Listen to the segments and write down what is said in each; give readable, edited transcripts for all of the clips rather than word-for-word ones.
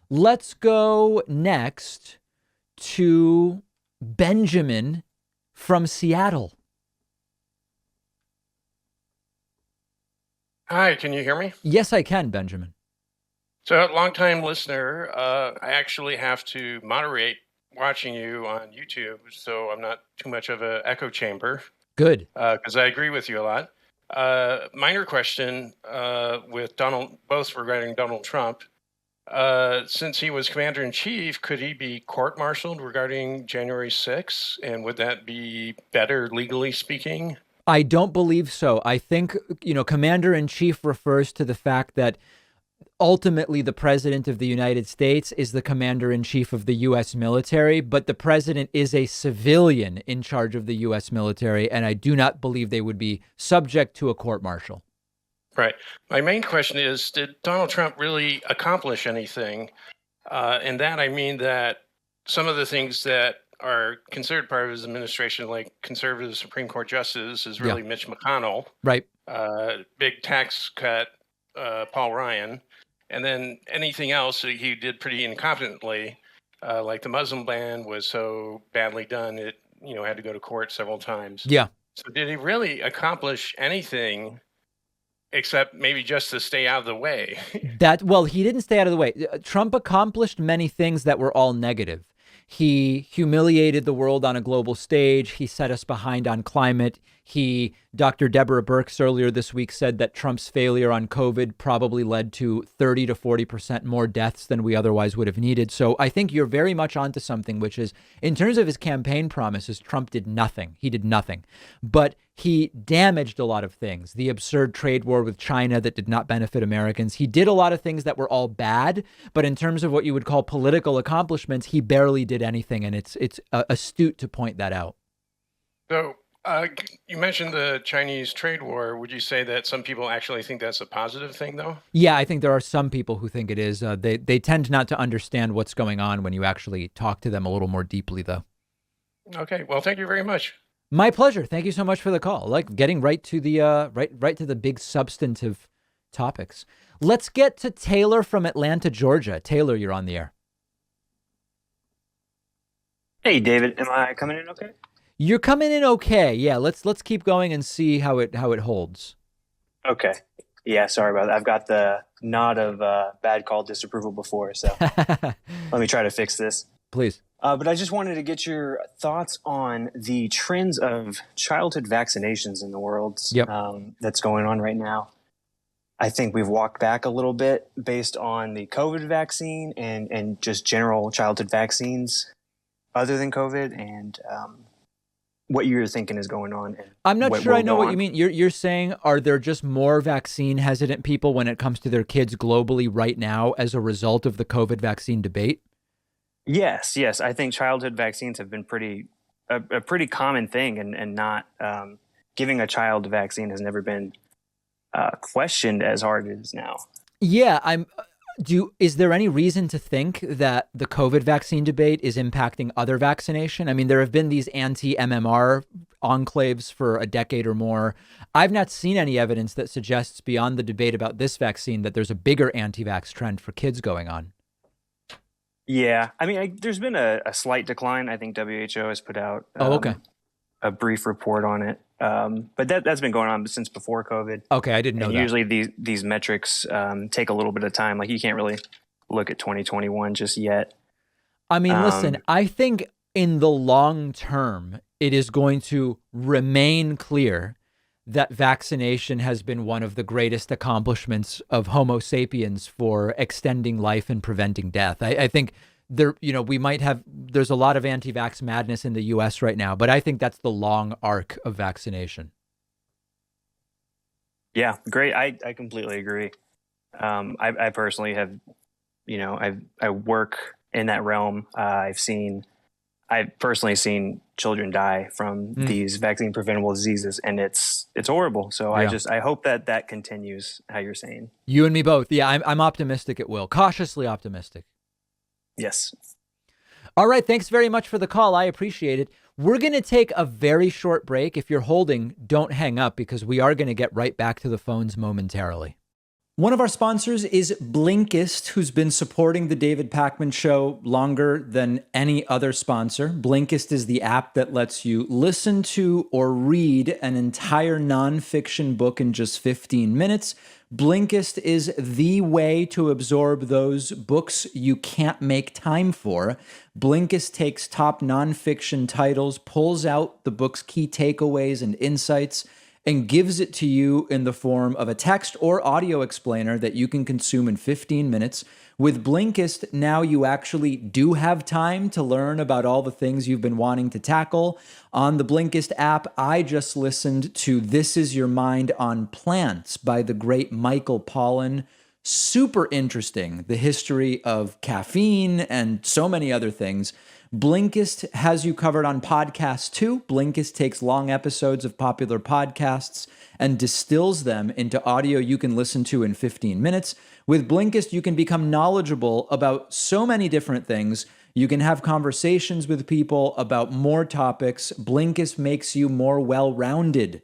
Let's go next to Benjamin from Seattle. Hi, can you hear me? Yes, I can, Benjamin. So, longtime listener, I actually have to moderate watching you on YouTube, so I'm not too much of an echo chamber, Good. because I agree with you a lot. Minor question with Donald, both regarding Donald Trump. Since he was commander in chief, could he be court-martialed regarding January 6th? And would that be better legally speaking? I don't believe so. I think, commander in chief refers to the fact that ultimately the president of the United States is the commander in chief of the U.S. military, but the president is a civilian in charge of the U.S. military. And I do not believe they would be subject to a court martial. Right. My main question is, did Donald Trump really accomplish anything? And that I mean that some of the things that are considered part of his administration, like conservative Supreme Court justice, is Yeah. really Mitch McConnell, Right. big tax cut, Paul Ryan, and then anything else that he did pretty incompetently, like the Muslim ban was so badly done it had to go to court several times. Yeah. So did he really accomplish anything except maybe just to stay out of the way? Well, he didn't stay out of the way. Trump accomplished many things that were all negative. He humiliated the world on a global stage. He set us behind on climate. Dr. Deborah Birx earlier this week said that Trump's failure on COVID probably led to 30 to 40% more deaths than we otherwise would have needed. So I think you're very much onto something, which is in terms of his campaign promises, Trump did nothing. He did nothing, but he damaged a lot of things. The absurd trade war with China that did not benefit Americans. He did a lot of things that were all bad, but in terms of what you would call political accomplishments, he barely did anything. And it's astute to point that out. So you mentioned the Chinese trade war. Would you say that some people actually think that's a positive thing, though? Yeah, I think there are some people who think it is. They tend not to understand what's going on when you actually talk to them a little more deeply, though. Okay, well, thank you very much. My pleasure. Thank you so much for the call. Like getting right to the right to the big substantive topics. Let's get to Taylor from Atlanta, Georgia. Taylor, you're on the air. Hey, David, am I coming in okay? You're coming in okay. Yeah, let's keep going and see how it holds. Okay. Yeah, sorry about that. I've got the nod of bad call disapproval before, so let me try to fix this. Please. But I just wanted to get your thoughts on the trends of childhood vaccinations in the world that's going on right now. I think we've walked back a little bit based on the COVID vaccine and just general childhood vaccines other than COVID, and what you're thinking is going on. I'm not sure I know what you mean. You're saying, are there just more vaccine hesitant people when it comes to their kids globally right now as a result of the COVID vaccine debate? Yes. I think childhood vaccines have been a pretty common thing, and not giving a child a vaccine has never been questioned as hard as it is now. Yeah, is there any reason to think that the COVID vaccine debate is impacting other vaccination? I mean, there have been these anti-MMR enclaves for a decade or more. I've not seen any evidence that suggests beyond the debate about this vaccine that there's a bigger anti-vax trend for kids going on. Yeah, I mean, there's been a slight decline. I think WHO has put out a brief report on it. But that's been going on since before COVID. Okay, I didn't know that. Usually these metrics take a little bit of time. Like, you can't really look at 2021 just yet. I mean, listen, I think in the long term, it is going to remain clear that vaccination has been one of the greatest accomplishments of Homo sapiens for extending life and preventing death. I think there's a lot of anti-vax madness in the US right now, but I think that's the long arc of vaccination. Yeah, great. I completely agree. I personally have, I work in that realm. I've personally seen children die from these vaccine preventable diseases, and it's horrible. So yeah. I hope that continues, how you're saying. You and me both. Yeah, I'm optimistic it will. Cautiously optimistic. Yes. All right. Thanks very much for the call. I appreciate it. We're going to take a very short break. If you're holding, don't hang up, because we are going to get right back to the phones momentarily. One of our sponsors is Blinkist, who's been supporting the David Pakman Show longer than any other sponsor. Blinkist is the app that lets you listen to or read an entire nonfiction book in just 15 minutes. Blinkist is the way to absorb those books you can't make time for. Blinkist takes top nonfiction titles, pulls out the book's key takeaways and insights, and gives it to you in the form of a text or audio explainer that you can consume in 15 minutes. With Blinkist, now you actually do have time to learn about all the things you've been wanting to tackle. On the Blinkist app, I just listened to This Is Your Mind on Plants by the great Michael Pollan. Super interesting, the history of caffeine and so many other things. Blinkist has you covered on podcasts too. Blinkist takes long episodes of popular podcasts and distills them into audio you can listen to in 15 minutes. With Blinkist, you can become knowledgeable about so many different things. You can have conversations with people about more topics. Blinkist makes you more well-rounded.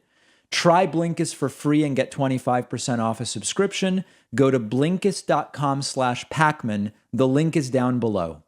Try Blinkist for free and get 25% off a subscription. Go to Blinkist.com/Pakman. The link is down below.